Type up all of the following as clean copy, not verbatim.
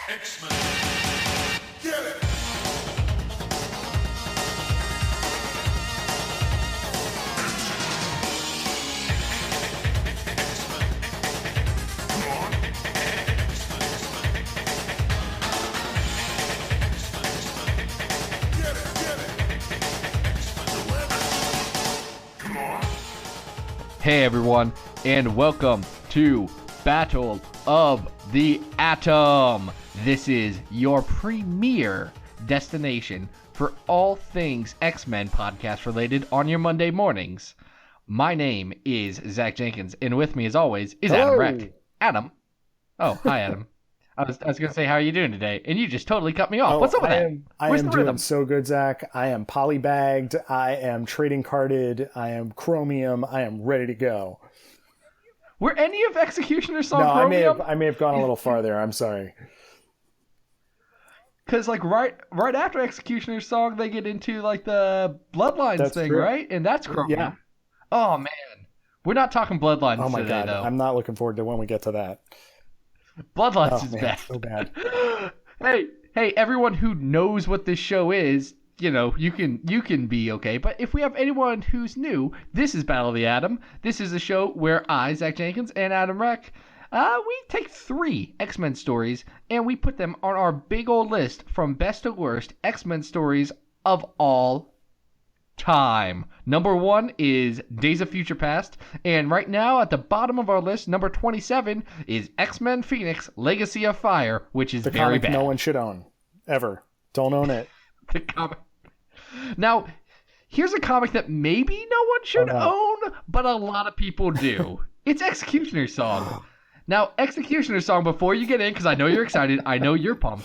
X-Men. Get it! Hey everyone, and welcome to Battle of the Atom. This is your premier destination for all things X-Men podcast related on your Monday mornings. My name is Zach Jenkins, and with me as always is Hello. Adam Reck. Adam. Oh, hi Adam. I was going to say, how are you doing today? And you just totally cut me off. What's up with that? I Where's am the doing rhythm? so good, Zach. I am polybagged. I am trading carded. I am chromium. I am ready to go. Were any of X-Cutioner's song No, Chromium? I may have gone a little farther. I'm sorry. Because like right after X-Cutioner's song, they get into like the Bloodlines That's thing, true. right? And that's Chromium. Yeah. Oh man, we're not talking Bloodlines Oh my today, God. though. I'm not looking forward to when we get to that. Bloodlines Oh, is man, bad. so bad. Hey, everyone who knows what this show is, you know, you can be okay. But if we have anyone who's new, this is Battle of the Atom. This is a show where I, Zach Jenkins, and Adam Reck, we take 3 X-Men stories and we put them on our big old list from best to worst X-Men stories of all time. Number 1 is Days of Future Past, and right now at the bottom of our list, number 27 is X-Men Phoenix Legacy of Fire, which is The very comic bad. no one should own. Ever. Don't own it. The comic. Now, here's a comic that maybe no one should own, but a lot of people do. It's X-Cutioner's song. Now, X-Cutioner's song, before you get in, because I know you're excited, I know you're pumped,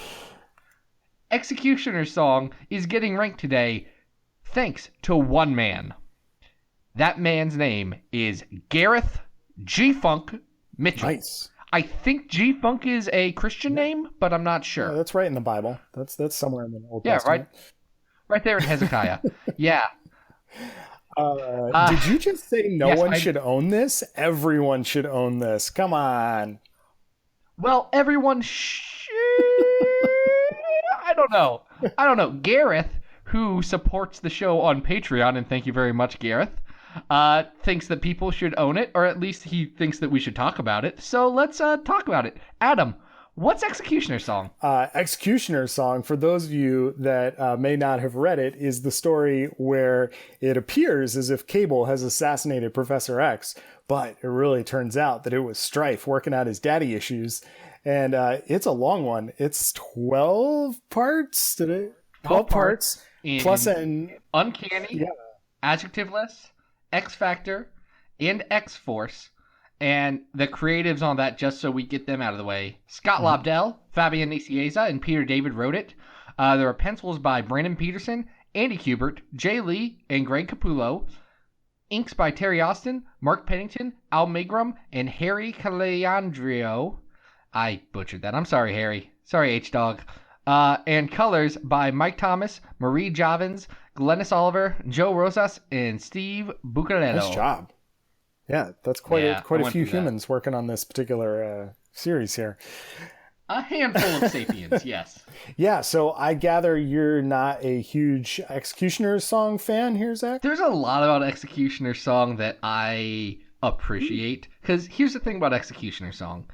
X-Cutioner's song is getting ranked today thanks to one man. That man's name is Gareth G-Funk Mitchell. Nice. I think G-Funk is a Christian name, but I'm not sure. Yeah, that's right in the Bible. That's somewhere in the Old Yeah, Testament. right there in Hezekiah. Yeah. Did you just say no yes, one should own this? Everyone should own this. Come on. Well, everyone I don't know. Gareth, who supports the show on Patreon, and thank you very much, Gareth, thinks that people should own it, or at least he thinks that we should talk about it. So let's talk about it. Adam, what's X-Cutioner's song? X-Cutioner's song, for those of you that may not have read it, is the story where it appears as if Cable has assassinated Professor X, but it really turns out that it was Strife working out his daddy issues. And it's a long one. It's 12 parts. 12 parts. Plus an Uncanny, Adjectiveless, X Factor, and X Force. And the creatives on that, just so we get them out of the way, Scott Lobdell, Fabian Nicieza, and Peter David wrote it. There are pencils by Brandon Peterson, Andy Kubert, Jay Lee, and Greg Capullo. Inks by Terry Austin, Mark Pennington, Al Migram, and Harry Calandrio. I butchered that. I'm sorry, Harry. Sorry, H-Dog. And colors by Mike Thomas, Marie Javins, Glennis Oliver, Joe Rosas, and Steve Bucalero. Nice job. Yeah, that's quite a few through humans working on this particular series here. A handful of sapiens, yes. Yeah, so I gather you're not a huge X-Cutioner's song fan here, Zach? There's a lot about X-Cutioner's song that I appreciate. Because here's the thing about X-Cutioner's song.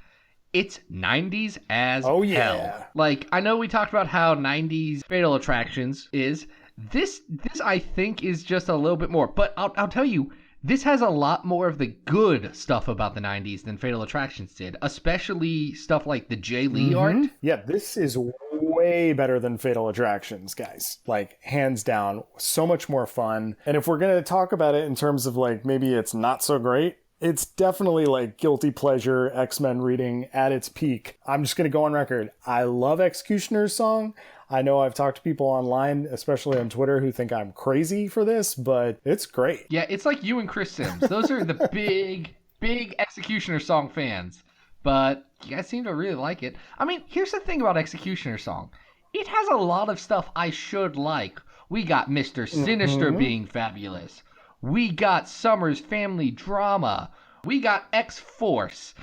It's 90s as hell. Like, I know we talked about how 90s Fatal Attractions is. This I think is just a little bit more. But I'll tell you, this has a lot more of the good stuff about the 90s than Fatal Attractions did. Especially stuff like the Jay Lee art. Yeah, this is way better than Fatal Attractions, guys. Like, hands down. So much more fun. And if we're going to talk about it in terms of, like, maybe it's not so great, it's definitely like guilty pleasure X-Men reading at its peak. I'm just going to go on record. I love X-Cutioner's song. I know I've talked to people online, especially on Twitter, who think I'm crazy for this, but it's great. Yeah, it's like you and Chris Sims. Those are the big X-Cutioner song fans. But you guys seem to really like it. I mean, here's the thing about X-Cutioner song. It has a lot of stuff I should like. We got Mr. Sinister being fabulous. We got Summer's family drama. We got X-Force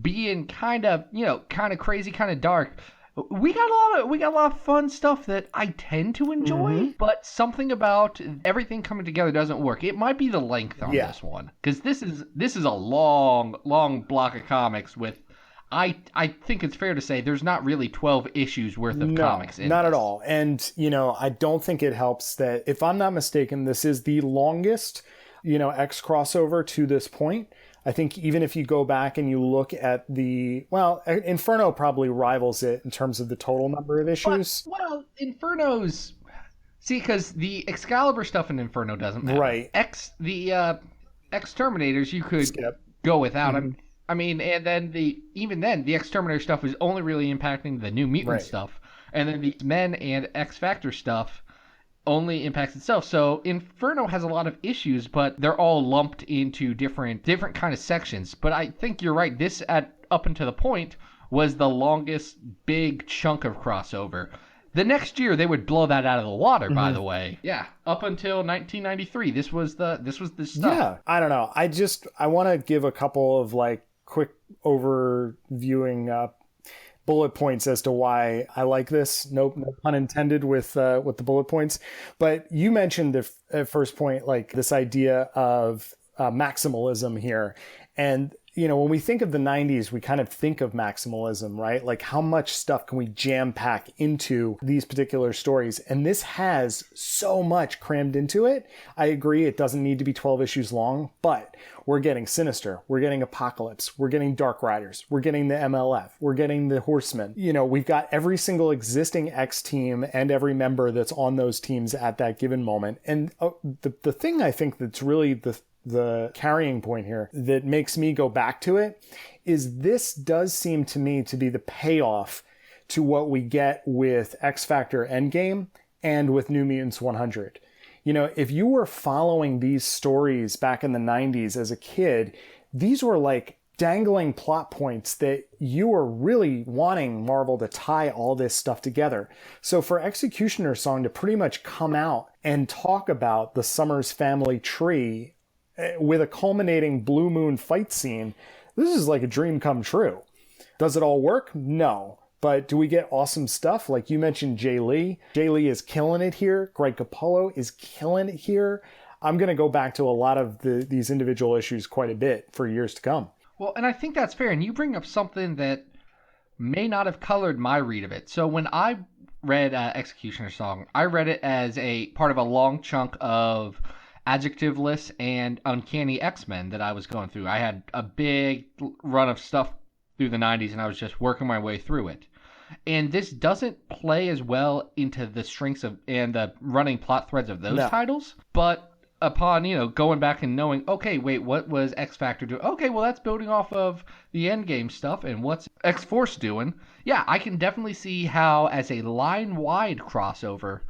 being kind of crazy, kind of dark. we got a lot of fun stuff that I tend to enjoy, but something about everything coming together doesn't work. It might be the length on this one, because this is a long block of comics with. I think it's fair to say there's not really 12 issues worth of comics in not this. at all. And, I don't think it helps that, if I'm not mistaken, this is the longest, X crossover to this point. I think even if you go back and you look at Inferno probably rivals it in terms of the total number of issues. But, Inferno's... See, because the Excalibur stuff in Inferno doesn't matter. Right. The X-Terminators you could go without. I mean, and then the X-Terminator stuff is only really impacting the New Mutant stuff. And then the Men and X-Factor stuff only impacts itself. So Inferno has a lot of issues, but they're all lumped into different kind of sections. But I think you're right. This, up until the point, was the longest big chunk of crossover. The next year they would blow that out of the water, by the way. Yeah, up until 1993, this was the stuff. Yeah, I don't know. I want to give a couple of quick overviewing bullet points as to why I like this. No pun intended with the bullet points. But you mentioned the first point, this idea of maximalism here. And, when we think of the 90s, we kind of think of maximalism, right? Like, how much stuff can we jam pack into these particular stories? And this has so much crammed into it. I agree, it doesn't need to be 12 issues long, but we're getting Sinister, we're getting Apocalypse, we're getting Dark Riders, we're getting the MLF, we're getting the Horsemen. We've got every single existing X team and every member that's on those teams at that given moment. And the thing I think that's really the carrying point here that makes me go back to it is this does seem to me to be the payoff to what we get with X-Factor Endgame and with New Mutants 100. If you were following these stories back in the 90s as a kid, these were like dangling plot points that you were really wanting Marvel to tie all this stuff together. So for X-Cutioner Song to pretty much come out and talk about the Summers family tree with a culminating Blue Moon fight scene, this is like a dream come true. Does it all work? No. But do we get awesome stuff? Like you mentioned Jay Lee. Jay Lee is killing it here. Greg Capullo is killing it here. I'm going to go back to a lot of these individual issues quite a bit for years to come. Well, and I think that's fair. And you bring up something that may not have colored my read of it. So when I read X-Cutioner Song, I read it as a part of a long chunk of adjectiveless and uncanny X-Men that I was going through. I had a big run of stuff through the 90s and I was just working my way through it. And this doesn't play as well into the strengths of and the running plot threads of those titles, but upon, going back and knowing, okay, wait, what was X-Factor doing? Okay, well, that's building off of the Endgame stuff, and what's X-Force doing? Yeah, I can definitely see how, as a line-wide crossover,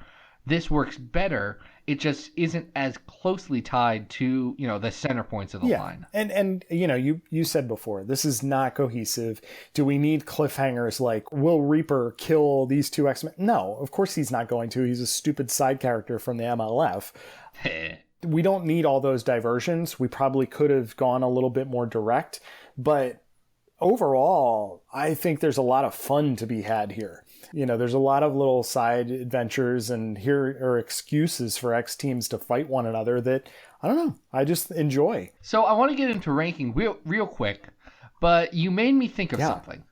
this works better. It just isn't as closely tied to, the center points of the line. And you said before, this is not cohesive. Do we need cliffhangers like, will Reaper kill these two X-Men? No, of course he's not going to. He's a stupid side character from the MLF. We don't need all those diversions. We probably could have gone a little bit more direct. But overall, I think there's a lot of fun to be had here. There's a lot of little side adventures, and here are excuses for X teams to fight one another that, I don't know, I just enjoy. So I want to get into ranking real quick, but you made me think of something.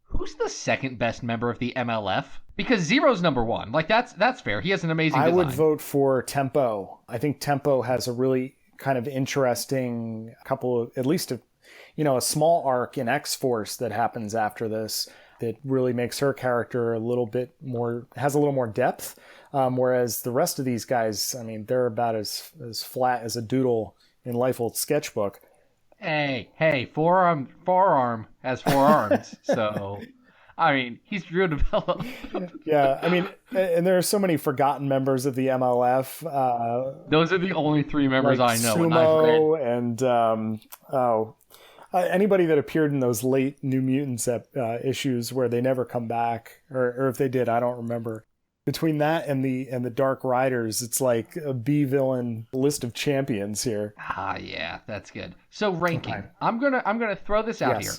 Who's the second best member of the MLF? Because Zero's number one. That's fair. He has an amazing design. I would vote for Tempo. I think Tempo has a really kind of interesting couple of, at least a small arc in X-Force that happens after this that really makes her character has a little more depth. Whereas the rest of these guys, I mean, they're about as flat as a doodle in Liefeld's sketchbook. Hey, forearm has four arms. So, I mean, he's real developed. Yeah, I mean, and there are so many forgotten members of the MLF. Those are the only three members I know. Sumo and anybody that appeared in those late New Mutants issues where they never come back, or if they did, I don't remember. Between that and the Dark Riders, it's like a B-villain list of champions here. Yeah, that's good. So ranking, okay. I'm gonna throw this out here.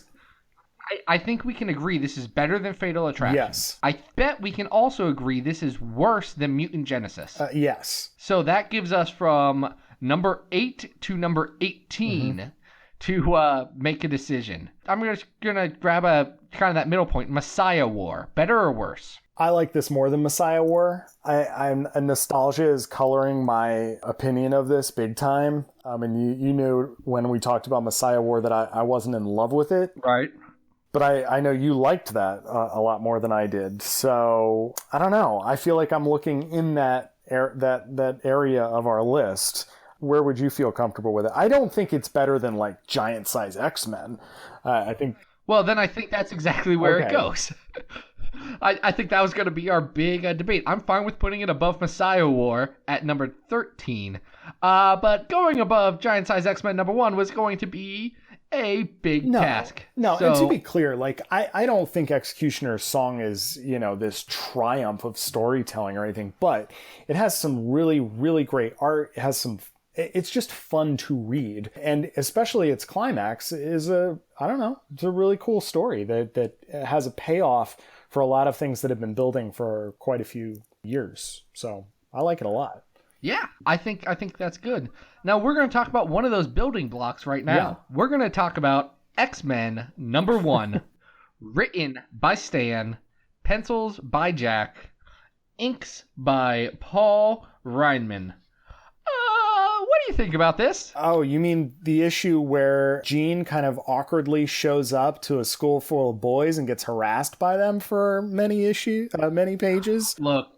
I think we can agree this is better than Fatal Attraction. Yes. I bet we can also agree this is worse than Mutant Genesis. Yes. So that gives us from number 8 to number 18 to make a decision. I'm just going to grab a kind of that middle point. Messiah War. Better or worse? I like this more than Messiah War. Nostalgia is coloring my opinion of this big time. And you knew when we talked about Messiah War that I wasn't in love with it. Right. But I know you liked that a lot more than I did. So I don't know. I feel like I'm looking in that area of our list. Where would you feel comfortable with it? I don't think it's better than like Giant Size X-Men. I think. Well, then I think that's exactly where it goes. I think that was going to be our big debate. I'm fine with putting it above Messiah War at number 13. But going above Giant Size X-Men number 1 was going to be a big task. No, so, and to be clear, like I don't think X-Cutioner's song is, this triumph of storytelling or anything, but it has some really, really great art. It has it's just fun to read. And especially its climax is it's a really cool story that has a payoff for a lot of things that have been building for quite a few years. So I like it a lot. Yeah, I think that's good. Now we're going to talk about one of those building blocks right now. Yeah. We're going to talk about X-Men number 1, written by Stan, pencils by Jack, inks by Paul Reinman. What do you think about this? Oh, you mean the issue where Jean kind of awkwardly shows up to a school full of boys and gets harassed by them for many pages? Look,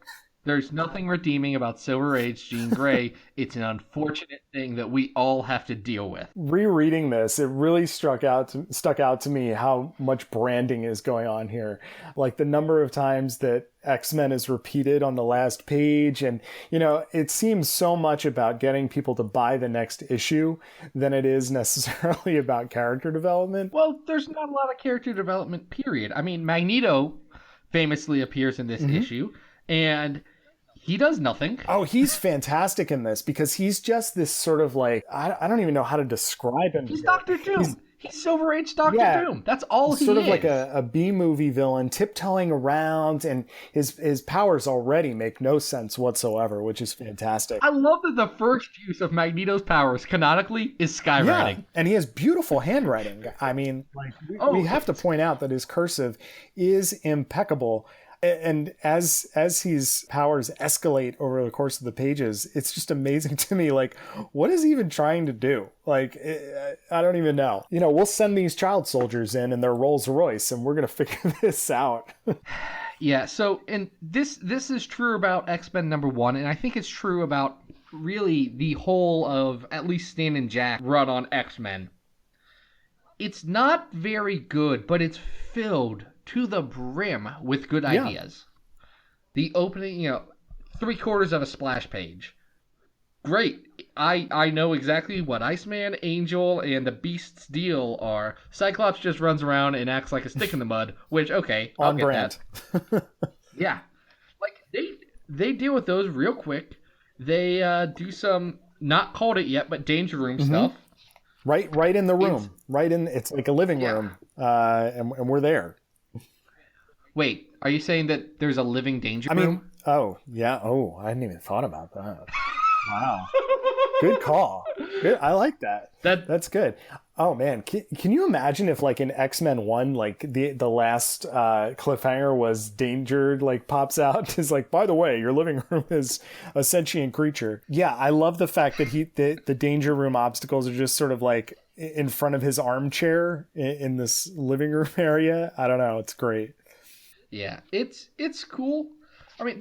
there's nothing redeeming about Silver Age Jean Grey. It's an unfortunate thing that we all have to deal with. Rereading this, it really stuck out to me how much branding is going on here. Like the number of times that X-Men is repeated on the last page. And, it seems so much about getting people to buy the next issue than it is necessarily about character development. Well, there's not a lot of character development, period. I mean, Magneto famously appears in this issue, and he does nothing. Oh, he's fantastic in this because he's just this sort of like, I don't even know how to describe him. He's Dr. Doom. He's Silver Age Dr. Doom. That's all he is. Sort of like a B-movie villain tiptoeing around, and his powers already make no sense whatsoever, which is fantastic. I love that the first use of Magneto's powers canonically is skywriting. Yeah, and he has beautiful handwriting. I mean, we have to point out that his cursive is impeccable. And as his powers escalate over the course of the pages, it's just amazing to me. Like, what is he even trying to do? Like, I don't even know. We'll send these child soldiers in their Rolls Royce, and we're gonna figure this out. Yeah. So, and this is true about X-Men number 1, and I think it's true about really the whole of at least Stan and Jack run on X-Men. It's not very good, but it's filled to the brim with good ideas. The opening, 3/4 of a splash page. Great. I know exactly what Iceman, Angel, and the Beast's deal are. Cyclops just runs around and acts like a stick in the mud, which, okay, I'll on get brand. that. Yeah. Like, they deal with those real quick. They do some, not called it yet, but Danger Room stuff. Right in the room. It's like a living room. And we're there. Wait, are you saying that there's a living Danger Room? Oh, yeah. Oh, I hadn't even thought about that. Wow. Good call. Good. I like that. That's good. Oh, man. Can you imagine if, like, in X-Men 1, like, the last cliffhanger was Danger, like, pops out? Is like, by the way, your living room is a sentient creature. Yeah, I love the fact that the Danger Room obstacles are just sort of, like, in front of his armchair in this living room area. I don't know. It's great. Yeah, it's cool. I mean,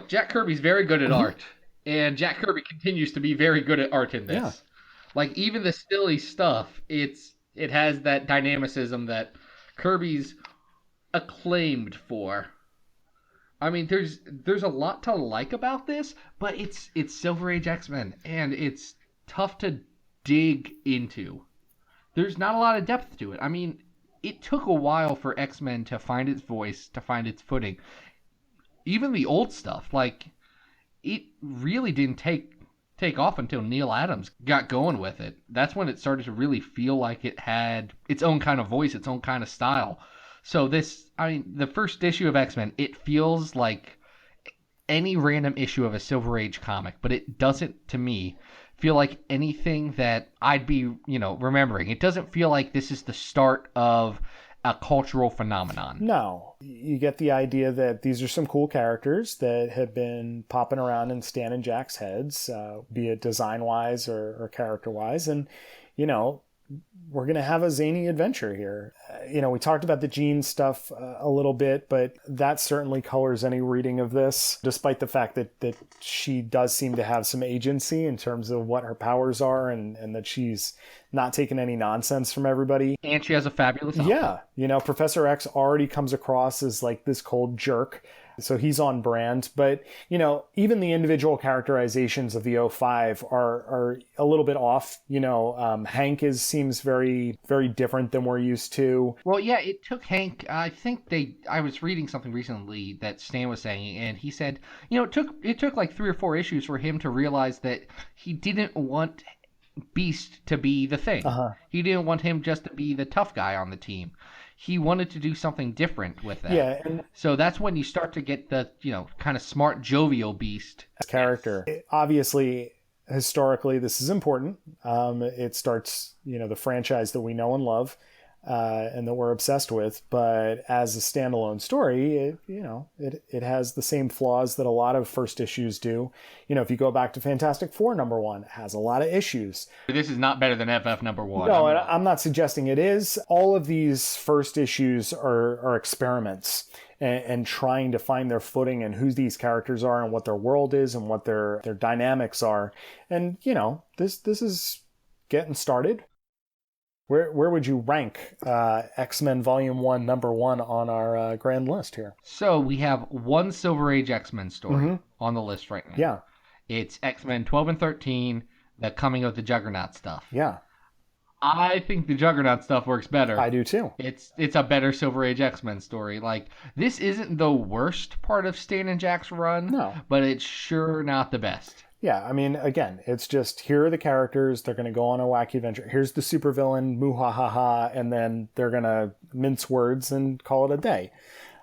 Jack Kirby's very good at art, and Jack Kirby continues to be very good at art in this. Yeah. Like, even the silly stuff, it has that dynamicism that Kirby's acclaimed for. I mean, there's a lot to like about this, but it's Silver Age X-Men, and it's tough to dig into. There's not a lot of depth to it. I mean, it took a while for X-Men to find its voice, to find its footing. Even the old stuff, like, it really didn't take take off until Neil Adams got going with it. That's when it started to really feel like it had its own kind of voice, its own kind of style. So the first issue of X-Men, it feels like any random issue of a Silver Age comic, but it doesn't, to me, feel like anything that I'd be, remembering. It doesn't feel like this is the start of a cultural phenomenon. No. You get the idea that these are some cool characters that have been popping around in Stan and Jack's heads, be it design-wise or character-wise, and, we're going to have a zany adventure here. We talked about the Jean stuff a little bit, but that certainly colors any reading of this, despite the fact that she does seem to have some agency in terms of what her powers are and that she's not taking any nonsense from everybody. And she has a fabulous outfit. Yeah. Professor X already comes across as like this cold jerk. So he's on brand. But, even the individual characterizations of the 05 are a little bit off. Hank seems very, very different than we're used to. Well, yeah, it took Hank, I was reading something recently that Stan was saying, and he said, it took like 3 or 4 issues for him to realize that he didn't want Beast to be the thing. He didn't want him just to be the tough guy on the team. He wanted to do something different with that. Yeah. And so that's when you start to get the, kind of smart, jovial Beast character. Obviously, historically, this is important. It starts, the franchise that we know and love and that we're obsessed with. But as a standalone story, it has the same flaws that a lot of first issues do. If you go back to Fantastic Four #1, it has a lot of issues. This is not better than FF #1. No, I'm not suggesting it is. All of these first issues are experiments and trying to find their footing and who these characters are and what their world is and what their dynamics are. And, this is getting started. Where would you rank X-Men Volume 1, #1 on our grand list here? So we have one Silver Age X-Men story on the list right now. Yeah. It's X-Men 12 and 13, the coming of the Juggernaut stuff. Yeah. I think the Juggernaut stuff works better. I do too. It's a better Silver Age X-Men story. Like, this isn't the worst part of Stan and Jack's run, no, but it's sure not the best. Yeah, I mean, again, it's just, here are the characters, they're going to go on a wacky adventure. Here's the supervillain, moo-ha-ha-ha, and then they're going to mince words and call it a day.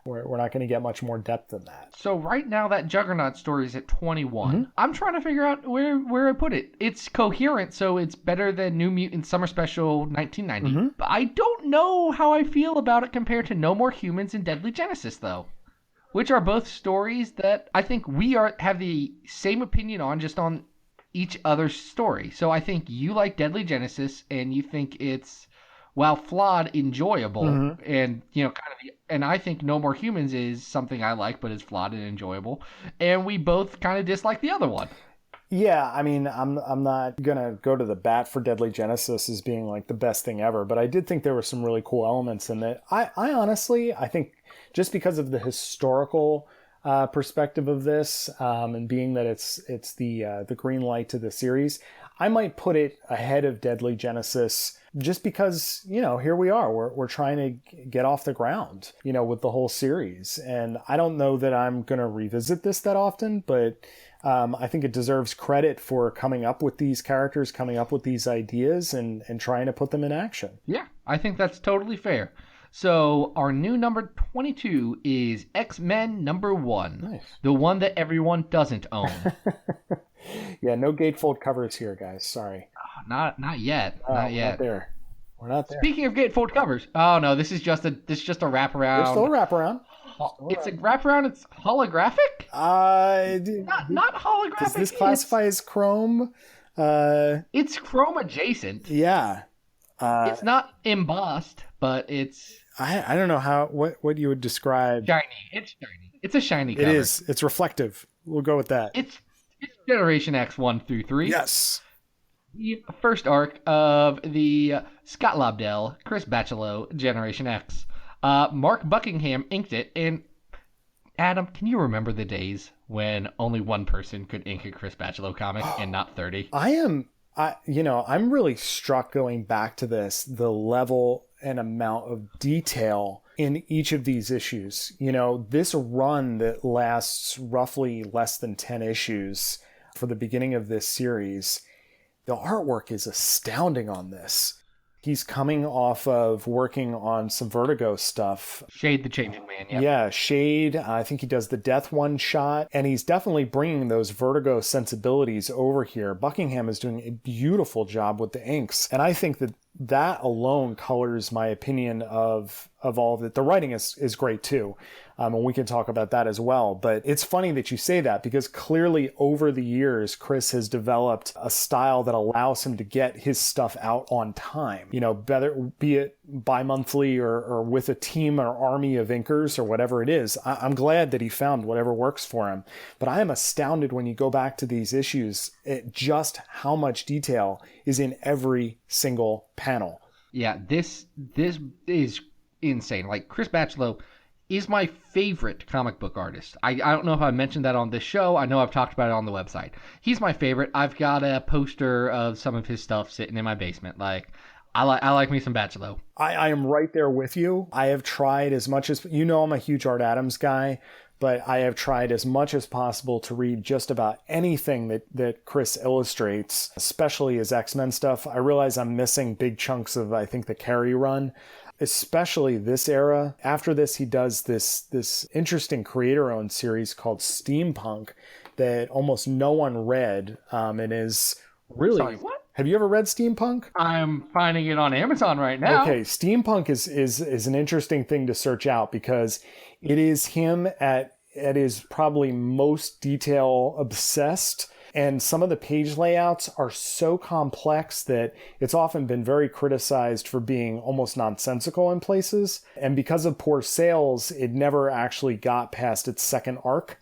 We're not going to get much more depth than that. So right now, that Juggernaut story is at 21. I'm trying to figure out where I put it. It's coherent, so it's better than New Mutant Summer Special 1990. But I don't know how I feel about it compared to No More Humans and Deadly Genesis, though. Which are both stories that I think we have the same opinion on, just on each other's story. So I think you like Deadly Genesis, and you think it's, while flawed, enjoyable, and and I think No More Humans is something I like, but is flawed and enjoyable, and we both kind of dislike the other one. Yeah, I mean, I'm not gonna go to the bat for Deadly Genesis as being like the best thing ever, but I did think there were some really cool elements in it. I honestly think, just because of the historical perspective of this, and being that it's the green light to the series, I might put it ahead of Deadly Genesis, just because, here we are, we're trying to get off the ground, with the whole series, and I don't know that I'm gonna revisit this that often, but I think it deserves credit for coming up with these characters, coming up with these ideas, and trying to put them in action. Yeah, I think that's totally fair. So our new number 22 is X-Men #1. Nice. The one that everyone doesn't own. Yeah, no gatefold covers here, guys. Sorry. Not yet. Not yet. Not there. We're not there. Speaking of gatefold covers, oh no, this is just a wraparound. There's still a wraparound. It's a wraparound. It's holographic. Not holographic. Does this classify as Chrome? It's Chrome adjacent. Yeah. It's not embossed, but it's. I don't know what you would describe. Shiny. It's shiny. It's a shiny cover. It is. It's reflective. We'll go with that. It's Generation X 1 through 3. Yes. The first arc of the Scott Lobdell, Chris Bachalo Generation X. Mark Buckingham inked it, and Adam, can you remember the days when only one person could ink a Chris Bachalo comic and not 30? I'm really struck going back to this, the level and amount of detail in each of these issues. This run that lasts roughly less than 10 issues for the beginning of this series, the artwork is astounding on this. He's coming off of working on some Vertigo stuff. Shade the Changing Man, yeah. Yeah, Shade. I think he does the Death one shot, and he's definitely bringing those Vertigo sensibilities over here. Buckingham is doing a beautiful job with the inks, and I think that alone colors my opinion of all of it. The writing is great too. And we can talk about that as well. But it's funny that you say that, because clearly over the years, Chris has developed a style that allows him to get his stuff out on time. You know, be it bi-monthly or with a team or army of inkers or whatever it is. I'm glad that he found whatever works for him. But I am astounded when you go back to these issues at just how much detail is in every single panel. Yeah, this is insane. Like, Chris Bachalo is my favorite comic book artist. I don't know if I mentioned that on this show. I know I've talked about it on the website. He's my favorite. I've got a poster of some of his stuff sitting in my basement. Like, I like me some Bachalo. I am right there with you. I have tried as much as, you know, I'm a huge Art Adams guy, but I have tried as much as possible to read just about anything that Chris illustrates, especially his X-Men stuff. I realize I'm missing big chunks of, I think, the Carey run, especially this era. After this, he does this interesting creator-owned series called Steampunk that almost no one read, and is really... Sorry, what? Have you ever read Steampunk? I'm finding it on Amazon right now. Okay, Steampunk is an interesting thing to search out, because it is him at his probably most detail obsessed. And some of the page layouts are so complex that it's often been very criticized for being almost nonsensical in places. And because of poor sales, it never actually got past its second arc.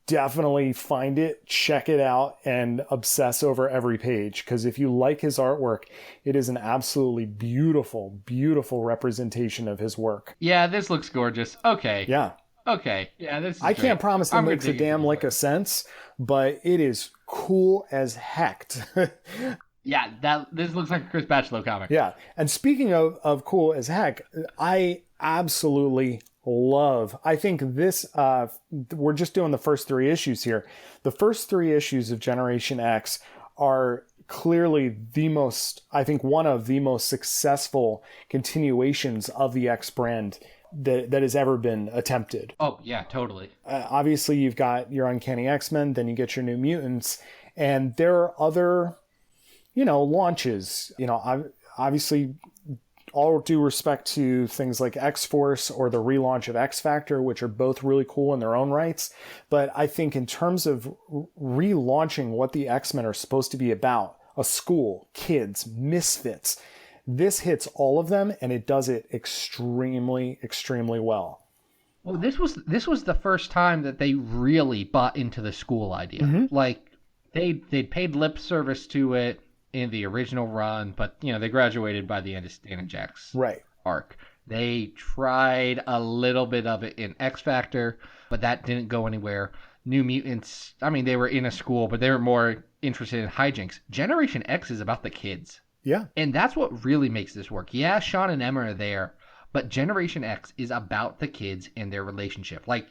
Definitely find it, check it out, and obsess over every page. Because if you like his artwork, it is an absolutely beautiful, beautiful representation of his work. Yeah, this looks gorgeous. Okay. Yeah. Okay. Yeah, this is I great. can't promise it I'm makes a damn lick of sense, but it is cool as heck. Yeah, this looks like a Chris Bachalo comic. Yeah. And speaking of cool as heck, I absolutely love, I think this, we're just doing the first 3 issues here. The first 3 issues of Generation X are clearly the most, I think, one of the most successful continuations of the X brand that has ever been attempted. Oh, yeah, totally. Obviously, you've got your Uncanny X-Men, then you get your New Mutants, and there are other, launches. Obviously, all due respect to things like X-Force or the relaunch of X-Factor, which are both really cool in their own rights. But I think in terms of relaunching what the X-Men are supposed to be about, a school, kids, misfits, this hits all of them, and it does it extremely, extremely well. Well, this was the first time that they really bought into the school idea. Mm-hmm. Like, they'd paid lip service to it in the original run, but they graduated by the end of Stan and Jack's arc. They tried a little bit of it in X Factor, but that didn't go anywhere. New Mutants, they were in a school, but they were more interested in hijinks. Generation X is about the kids. Yeah. And that's what really makes this work. Yeah, Sean and Emma are there, but Generation X is about the kids and their relationship. Like,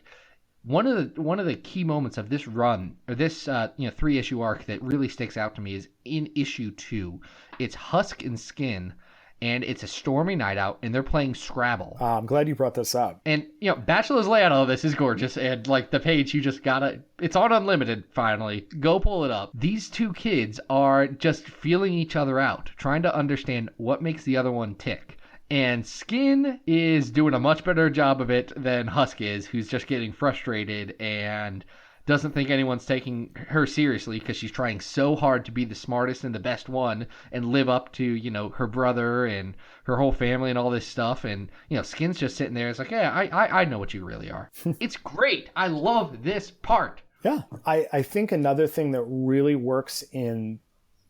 one of the key moments of this run, or this 3-issue arc that really sticks out to me, is in issue 2. It's Husk and Skin, and it's a stormy night out, and they're playing Scrabble. I'm glad you brought this up. And Bachelor's layout of this is gorgeous, and like the page, you just gotta, it's on Unlimited finally. Go pull it up. These 2 kids are just feeling each other out, trying to understand what makes the other one tick. And Skin is doing a much better job of it than Husk is, who's just getting frustrated and doesn't think anyone's taking her seriously because she's trying so hard to be the smartest and the best one and live up to, her brother and her whole family and all this stuff. And, Skin's just sitting there. It's like, yeah, I know what you really are. It's great. I love this part. Yeah. I think another thing that really works in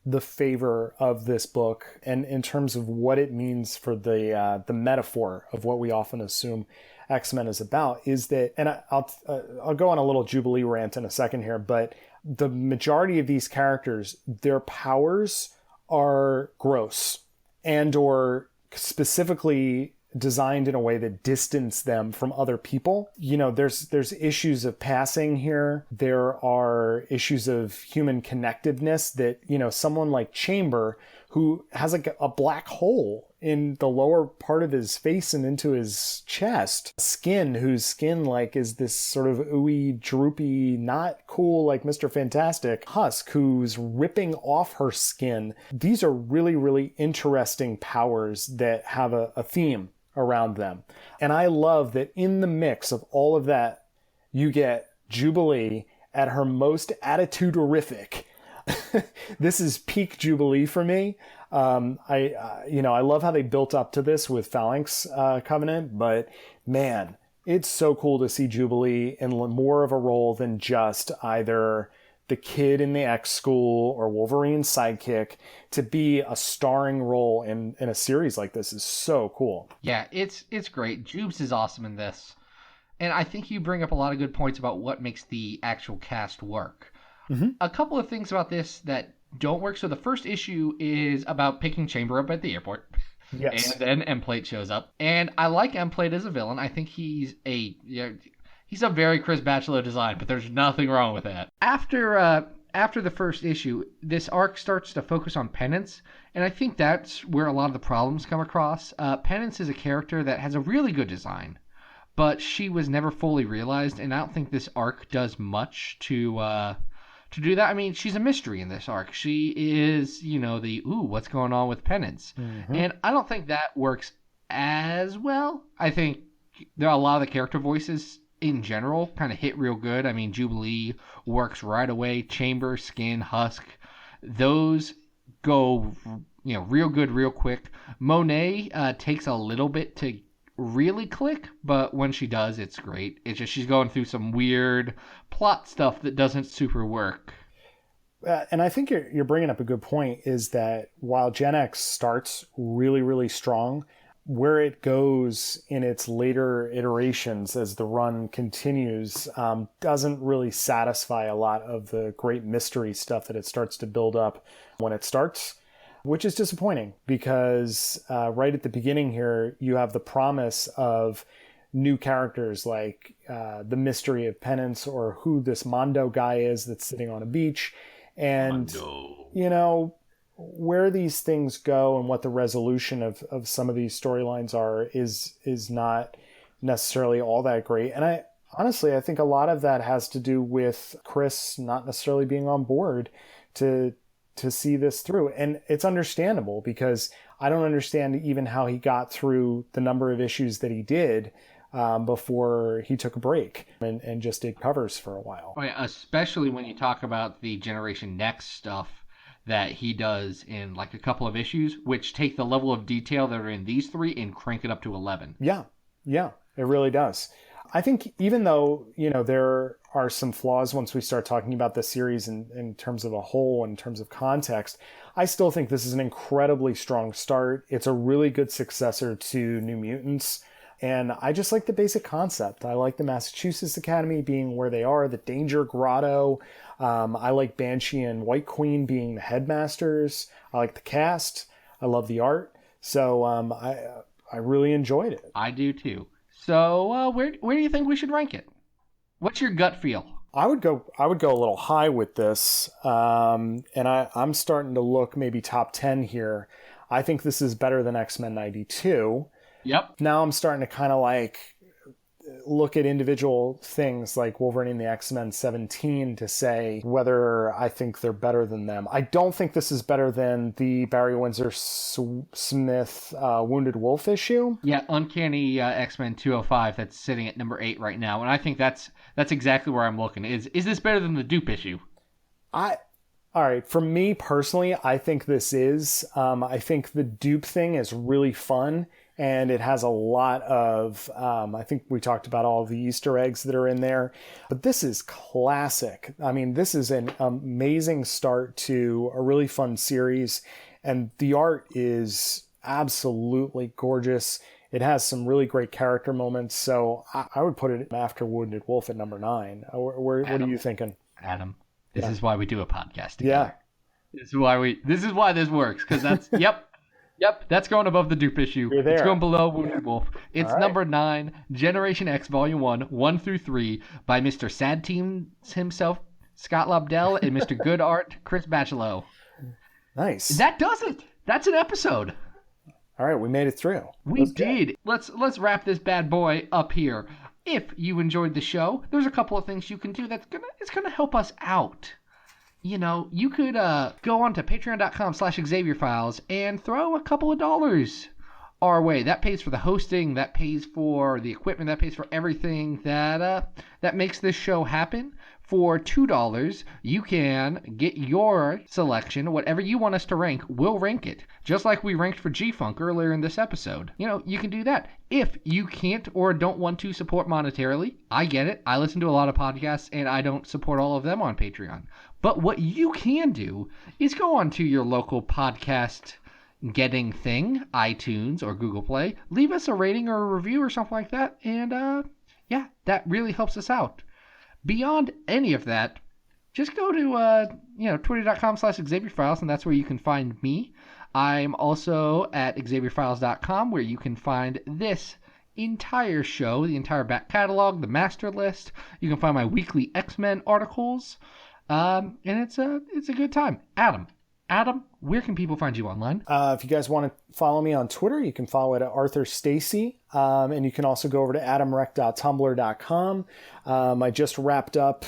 the favor of this book, and in terms of what it means for the metaphor of what we often assume X-Men is about, is that, and I'll go on a little Jubilee rant in a second here, but the majority of these characters, their powers are gross, and or specifically designed in a way that distanced them from other people. You know, there's issues of passing here. There are issues of human connectiveness that, you know, someone like Chamber, who has like a black hole in the lower part of his face and into his chest, whose skin like is this sort of ooey, droopy, not cool like Mr. Fantastic, Husk, who's ripping off her skin. These are really, really interesting powers that have a theme around them. And I love that in the mix of all of that, you get Jubilee at her most attitude-orific. This is peak Jubilee for me. I love how they built up to this with Phalanx Covenant, but man, it's so cool to see Jubilee in more of a role than just either the kid in the X school or Wolverine's sidekick. To be a starring role in a series like this is so cool. Yeah, it's great. Jubes is awesome in this. And I think you bring up a lot of good points about what makes the actual cast work. Mm-hmm. A couple of things about this that don't work. So the first issue is about picking Chamber up at the airport. Yes. And then M-Plate shows up. And I like M-Plate as a villain. I think he's a very Chris Bachalo design, but there's nothing wrong with that. After the first issue, this arc starts to focus on Penance, and I think that's where a lot of the problems come across. Penance is a character that has a really good design, but she was never fully realized, and I don't think this arc does much to do that. I mean, she's a mystery in this arc. She is, what's going on with Penance? Mm-hmm. And I don't think that works as well. I think there are a lot of the character voices in general kind of hit real good. I mean, Jubilee works right away. Chamber, Skin, Husk, those go, real good, real quick. Monet takes a little bit to really click, but when she does, it's great. It's just she's going through some weird plot stuff that doesn't super work. And I think you're bringing up a good point, is that while Gen X starts really, really strong, where it goes in its later iterations as the run continues doesn't really satisfy a lot of the great mystery stuff that it starts to build up when it starts, which is disappointing because right at the beginning here, you have the promise of new characters like the mystery of Penance, or who this Mondo guy is that's sitting on a beach. And, where these things go and what the resolution of some of these storylines are is not necessarily all that great. And I think a lot of that has to do with Chris not necessarily being on board to see this through. And it's understandable, because I don't understand even how he got through the number of issues that he did before he took a break and just did covers for a while. Oh, yeah, especially when you talk about the Generation Next stuff that he does in like a couple of issues, which take the level of detail that are in these three and crank it up to 11. Yeah, it really does. I think even though, there are some flaws once we start talking about the series in terms of a whole, in terms of context, I still think this is an incredibly strong start. It's a really good successor to New Mutants. And I just like the basic concept. I like the Massachusetts Academy being where they are, the Danger Grotto. I like Banshee and White Queen being the headmasters. I like the cast. I love the art. So I really enjoyed it. I do too. So where do you think we should rank it? What's your gut feel? I would go a little high with this. And I'm starting to look maybe top 10 here. I think this is better than X-Men 92. Yep. Now I'm starting to kind of like look at individual things like Wolverine and the X-Men 17 to say whether I think they're better than them. I don't think this is better than the Barry Windsor Smith Wounded Wolf issue. Yeah, Uncanny X-Men 205 that's sitting at number 8 right now, and I think that's exactly where I'm looking. Is this better than the Dupe issue? All right, for me personally, I think this is. I think the Dupe thing is really fun. And it has a lot of, I think we talked about all the Easter eggs that are in there. But this is classic. I mean, this is an amazing start to a really fun series. And the art is absolutely gorgeous. It has some really great character moments. So I would put it after Wounded Wolf at number 9. What are you thinking? Adam, this is why we do a podcast together. Yeah. This is why this works. Because that's, yep. Yep, that's going above the dupe issue. You're there. It's going below Wounded Wolf. It's All right. number 9, Generation X, Volume 1 through 3, by Mr. Sad Teams himself, Scott Lobdell, and Mr. Good Art, Chris Bachelot. Nice. That does it. That's an episode. All right, we made it through. We did. Let's wrap this bad boy up here. If you enjoyed the show, there's a couple of things you can do that's gonna help us out. You know, you could go on to patreon.com/XavierFiles and throw a couple of dollars our way. That pays for the hosting, that pays for the equipment, that pays for everything that makes this show happen. For $2, you can get your selection. Whatever you want us to rank, we'll rank it. Just like we ranked for G-Funk earlier in this episode. You know, you can do that. If you can't or don't want to support monetarily, I get it. I listen to a lot of podcasts and I don't support all of them on Patreon. But what you can do is go onto your local podcast getting thing, iTunes or Google Play, leave us a rating or a review or something like that, and yeah, that really helps us out. Beyond any of that, just go to twitter.com/XavierFiles, and that's where you can find me. I'm also at XavierFiles.com, where you can find this entire show, the entire back catalog, the master list. You can find my weekly X-Men articles, and it's a good time. Adam, where can people find you online? If you guys want to follow me on Twitter, you can follow it at Arthur Stacy. And you can also go over to adamrec.tumblr.com. I just wrapped up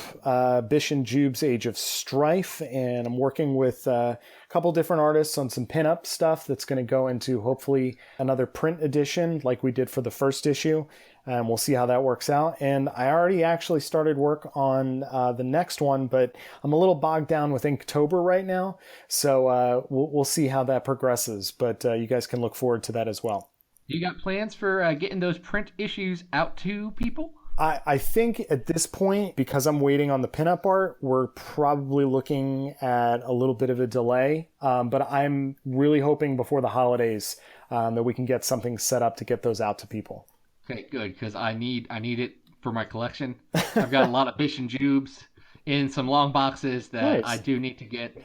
Bish and Jube's Age of Strife, and I'm working with a couple different artists on some pinup stuff that's going to go into hopefully another print edition like we did for the first issue. And we'll see how that works out. And I already actually started work on the next one, but I'm a little bogged down with Inktober right now. So we'll see how that progresses. But you guys can look forward to that as well. You got plans for getting those print issues out to people? I think at this point, because I'm waiting on the pinup art, we're probably looking at a little bit of a delay. But I'm really hoping before the holidays that we can get something set up to get those out to people. Okay, good, because I need it for my collection. I've got a lot of Bish and Jubes in some long boxes that Nice. I do need to get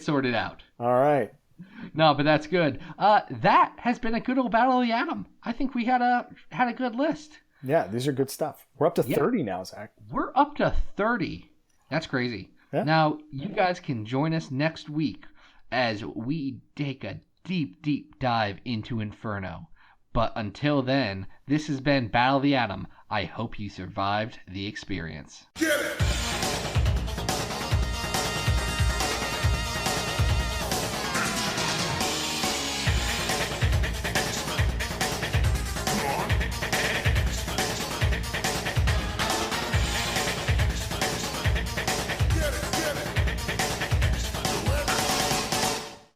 sorted out. All right. No, but that's good. That has been a good old Battle of the Atom. I think we had a good list. Yeah, these are good stuff. We're up to 30 now, Zach. We're up to 30. That's crazy. Yeah. Now, you guys can join us next week as we take a deep, deep dive into Inferno. But until then, this has been Battle of the Atom. I hope you survived the experience. Get it!